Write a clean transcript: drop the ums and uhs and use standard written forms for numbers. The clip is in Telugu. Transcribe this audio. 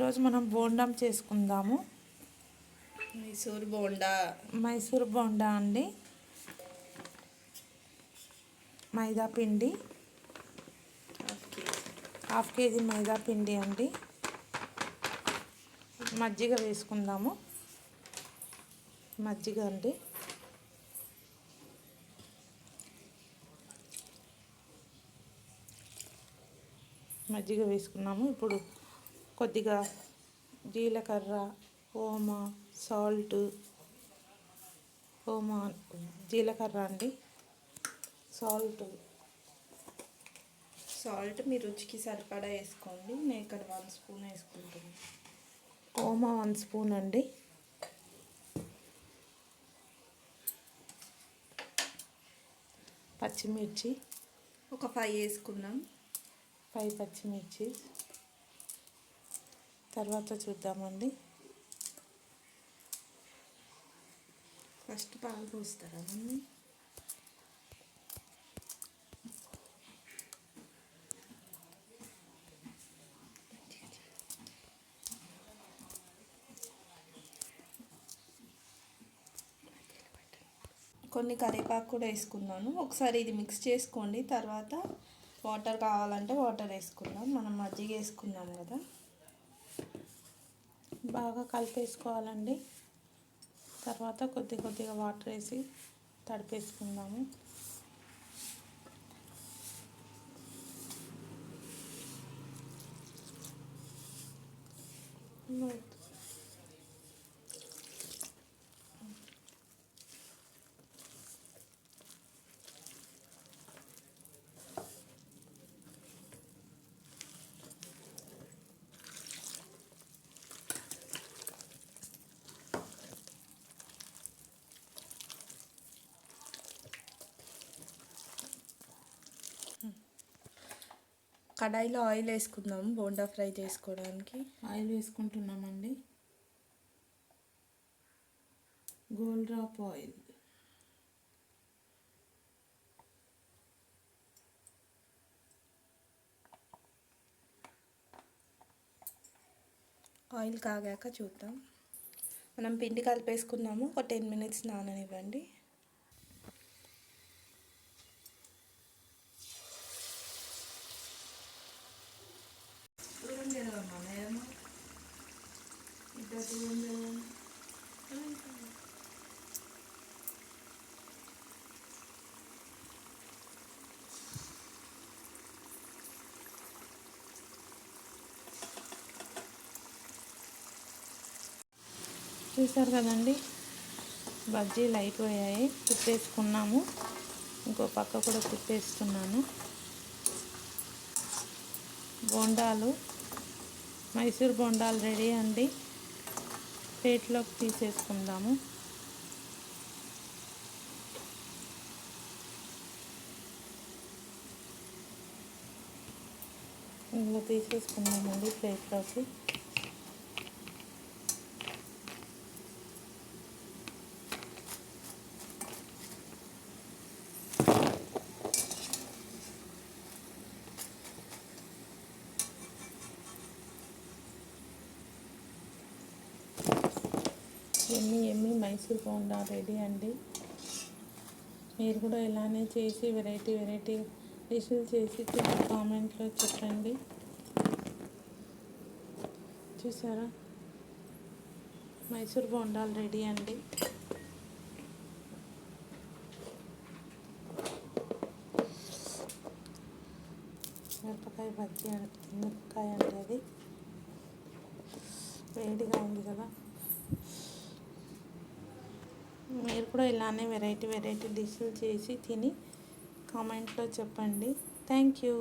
ఈరోజు మనం బోండం చేసుకుందాము. మైసూర్ బోండా అండి. మైదా పిండి హాఫ్ కేజీ మైదా పిండి అండి. మజ్జిగ వేసుకుందాము. మజ్జిగ అండి. మజ్జిగ వేసుకున్నాము. ఇప్పుడు కొద్దిగా జీలకర్ర, ఓమా, సాల్ట్, జీలకర్ర అండి, సాల్ట్ మీ రుచికి సరిపడా వేసుకోండి. నేను ఇక్కడ 1 స్పూన్ వేసుకుంటాను. ఓమా 1 స్పూన్ అండి. పచ్చిమిర్చి ఒక 5 వేసుకుందాం. 5 పచ్చిమిర్చి తర్వాత చూద్దామండి. ఫస్ట్ పాలు పోస్తారా మమ్మీ? కొన్ని కరివేపాకు కూడా వేసుకున్నాను. ఒకసారి ఇది మిక్స్ చేసుకోండి. తర్వాత వాటర్ కావాలంటే వాటర్ వేసుకుందాం. మనం మజ్జిగ వేసుకున్నాం కదా, బాగా కలిపేసుకోవాలండి. తర్వాత కొద్దిగా వాటర్ వేసి తడిపేసుకుందాము. కడాయిలో ఆయిల్ వేసుకుందాం. బోండా ఫ్రై చేసుకోవడానికి ఆయిల్ వేసుకుంటున్నామండి. Gold drop oil. ఆయిల్ కాగాక చూద్దాం. మనం పిండి కలిపేసుకున్నాము. ఒక 10 మినిట్స్ నాననివ్వండి. చూసారు కదండి, బజ్జీలు అయిపోయాయి. తిప్పేసుకున్నాము. ఇంకో పక్క కూడా తిప్పేస్తున్నాను. బోండాలు, మైసూర్ బోండాలు రెడీ అండి. ప్లేట్లోకి తీసేసుకుందాము. ఇందులో తీసేసుకున్నామండి ప్లేట్లోకి. ఎమ్మి మైసూర్ బోండా రెడీ అండి. మీరు కూడా ఇలానే చేసి వెరైటీ డిష్లు చేసి కామెంట్లో చెప్పండి. చూసారా, మైసూర్ బోండాలు రెడీ అండి. మిరపకాయ బజ్జీ, మిరపకాయ అంటే అది వేడిగా ఉంది కదా. మీరు కూడా ఇలానే వెరైటీ డిష్లు చేసి తిని కామెంట్లో చెప్పండి. Thank you.